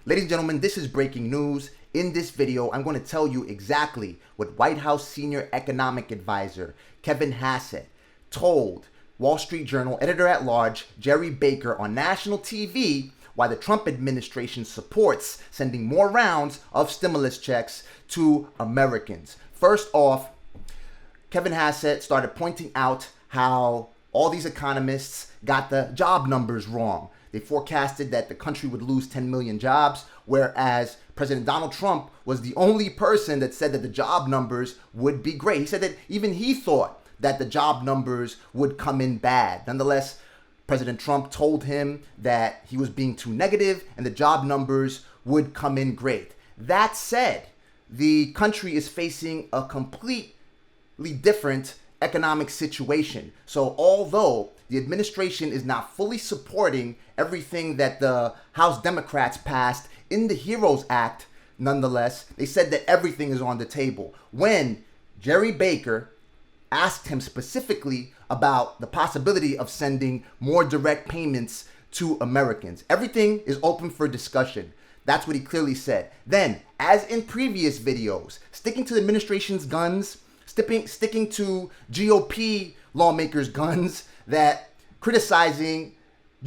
Ladies and gentlemen, this is breaking news. In this video, I'm going to tell you exactly what White House senior economic advisor Kevin Hassett told Wall Street Journal editor-at-large Jerry Baker on national TV why the Trump administration supports sending more rounds of stimulus checks to Americans. First off, Kevin Hassett started pointing out how all these economists got the job numbers wrong. They forecasted that the country would lose 10 million jobs, whereas President Donald Trump was the only person that said that the job numbers would be great. He said that even he thought that the job numbers would come in bad. Nonetheless, President Trump told him that he was being too negative and the job numbers would come in great. That said, the country is facing a completely different economic situation. So although the administration is not fully supporting everything that the House Democrats passed in the HEROES Act, nonetheless, they said that everything is on the table. When Jerry Baker asked him specifically about the possibility of sending more direct payments to Americans, everything is open for discussion. That's what he clearly said. Then, as in previous videos, sticking to the administration's guns, sticking to GOP lawmakers' guns that criticizing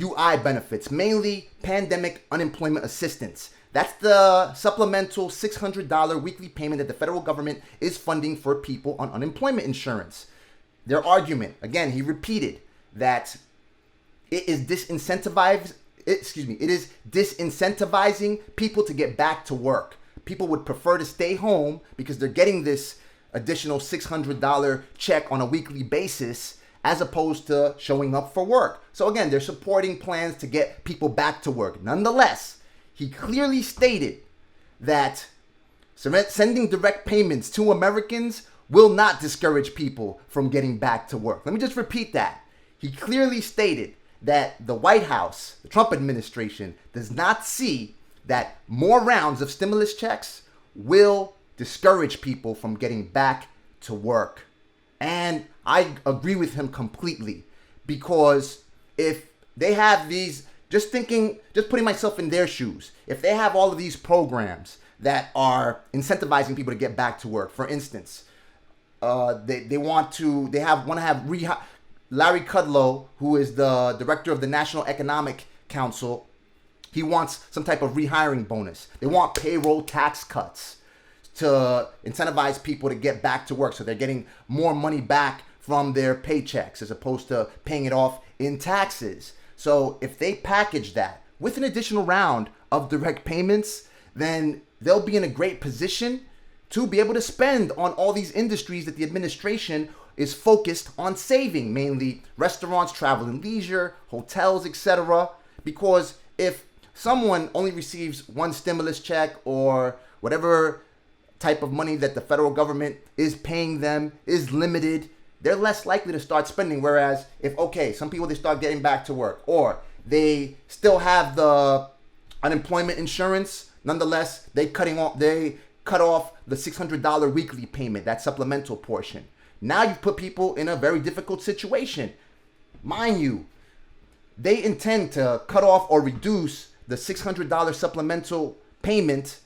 UI benefits, mainly pandemic unemployment assistance. That's the supplemental $600 weekly payment that the federal government is funding for people on unemployment insurance. Their argument, again, he repeated that it is disincentivizing people to get back to work. People would prefer to stay home because they're getting this additional $600 check on a weekly basis as opposed to showing up for work. So again, they're supporting plans to get people back to work. Nonetheless, he clearly stated that sending direct payments to Americans will not discourage people from getting back to work. Let me just repeat that. He clearly stated that the White House, the Trump administration, does not see that more rounds of stimulus checks will discourage people from getting back to work. And I agree with him completely, because if they have these, just putting myself in their shoes, if they have all of these programs that are incentivizing people to get back to work, for instance, they want to have Larry Kudlow, who is the director of the National Economic Council, he wants some type of rehiring bonus. They want payroll tax cuts to incentivize people to get back to work, so they're getting more money back from their paychecks as opposed to paying it off in taxes. So if they package that with an additional round of direct payments, then they'll be in a great position to be able to spend on all these industries that the administration is focused on saving, mainly restaurants, travel and leisure, hotels, etc. Because if someone only receives one stimulus check or whatever type of money that the federal government is paying them is limited, they're less likely to start spending. Whereas if, okay, some people, they start getting back to work or they still have the unemployment insurance, nonetheless, they cut off the $600 weekly payment, that supplemental portion. Now you've put people in a very difficult situation. Mind you, they intend to cut off or reduce the $600 supplemental payment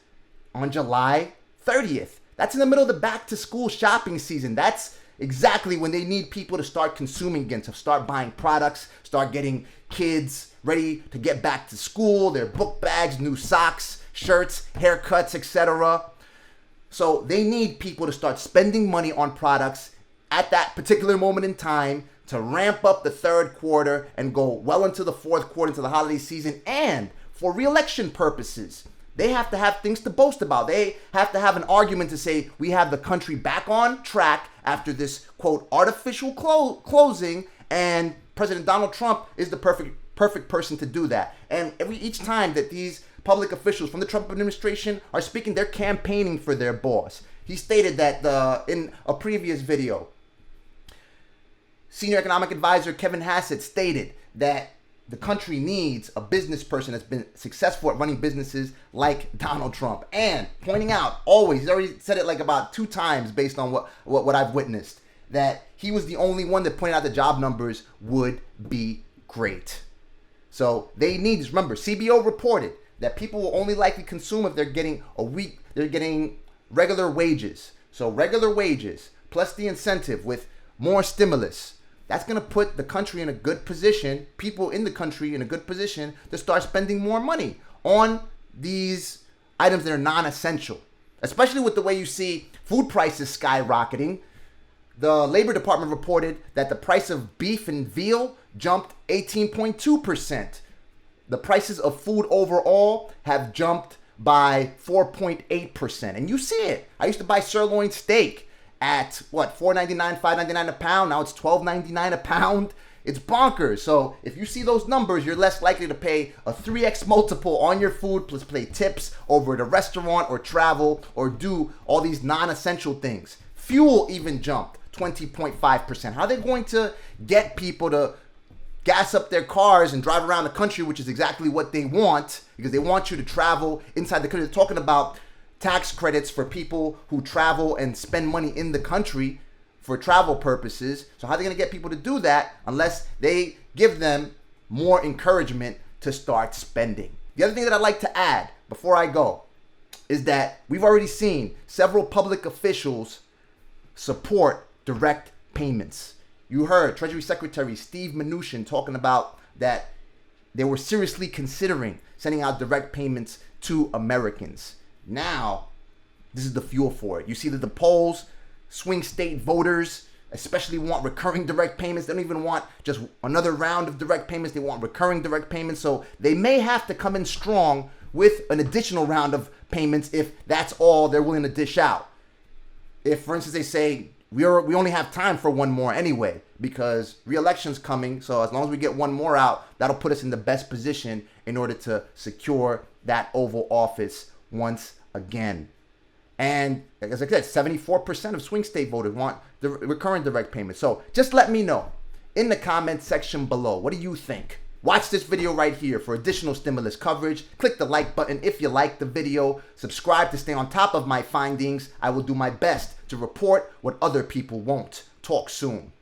on July 30th. That's in the middle of the back to school shopping season. That's exactly when they need people to start consuming again, to start buying products, start getting kids ready to get back to school, their book bags, new socks, shirts, haircuts, etc. So they need people to start spending money on products at that particular moment in time to ramp up the third quarter and go well into the fourth quarter, into the holiday season. And for re-election purposes, they have to have things to boast about. They have to have an argument to say, we have the country back on track after this, quote, artificial closing, and President Donald Trump is the perfect person to do that. And each time that these public officials from the Trump administration are speaking, they're campaigning for their boss. He stated that in a previous video, senior economic advisor Kevin Hassett stated that the country needs a business person that's been successful at running businesses like Donald Trump. And pointing out, always, he's already said it like about 2 times based on what I've witnessed, that he was the only one that pointed out the job numbers would be great. So they need, remember, CBO reported that people will only likely consume if they're getting they're getting regular wages. So regular wages plus the incentive with more stimulus, that's going to put the country in a good position, people in the country in a good position to start spending more money on these items that are non-essential, especially with the way you see food prices skyrocketing. The Labor Department reported that the price of beef and veal jumped 18.2%. The prices of food overall have jumped by 4.8%. And you see it. I used to buy sirloin steak at what, $4.99, $5.99 a pound. Now it's $12.99 a pound. It's bonkers. So if you see those numbers, you're less likely to pay a 3x multiple on your food, plus pay tips over at a restaurant or travel or do all these non-essential things. Fuel even jumped 20.5%. How are they going to get people to gas up their cars and drive around the country, which is exactly what they want, because they want you to travel inside the country? They're talking about tax credits for people who travel and spend money in the country for travel purposes. So how are they going to get people to do that unless they give them more encouragement to start spending? The other thing that I'd like to add before I go is that we've already seen several public officials support direct payments. You heard Treasury Secretary Steve Mnuchin talking about that they were seriously considering sending out direct payments to Americans. Now, this is the fuel for it. You see that the polls, swing state voters especially want recurring direct payments. They don't even want just another round of direct payments. They want recurring direct payments. So they may have to come in strong with an additional round of payments if that's all they're willing to dish out. If, for instance, they say, we only have time for one more anyway because re-election's coming. So as long as we get one more out, that'll put us in the best position in order to secure that Oval Office once again. And as I said, 74% of swing state voters want the recurring direct payment. So just let me know in the comments section below. What do you think? Watch this video right here for additional stimulus coverage. Click the like button if you like the video. Subscribe to stay on top of my findings. I will do my best to report what other people won't. Talk soon.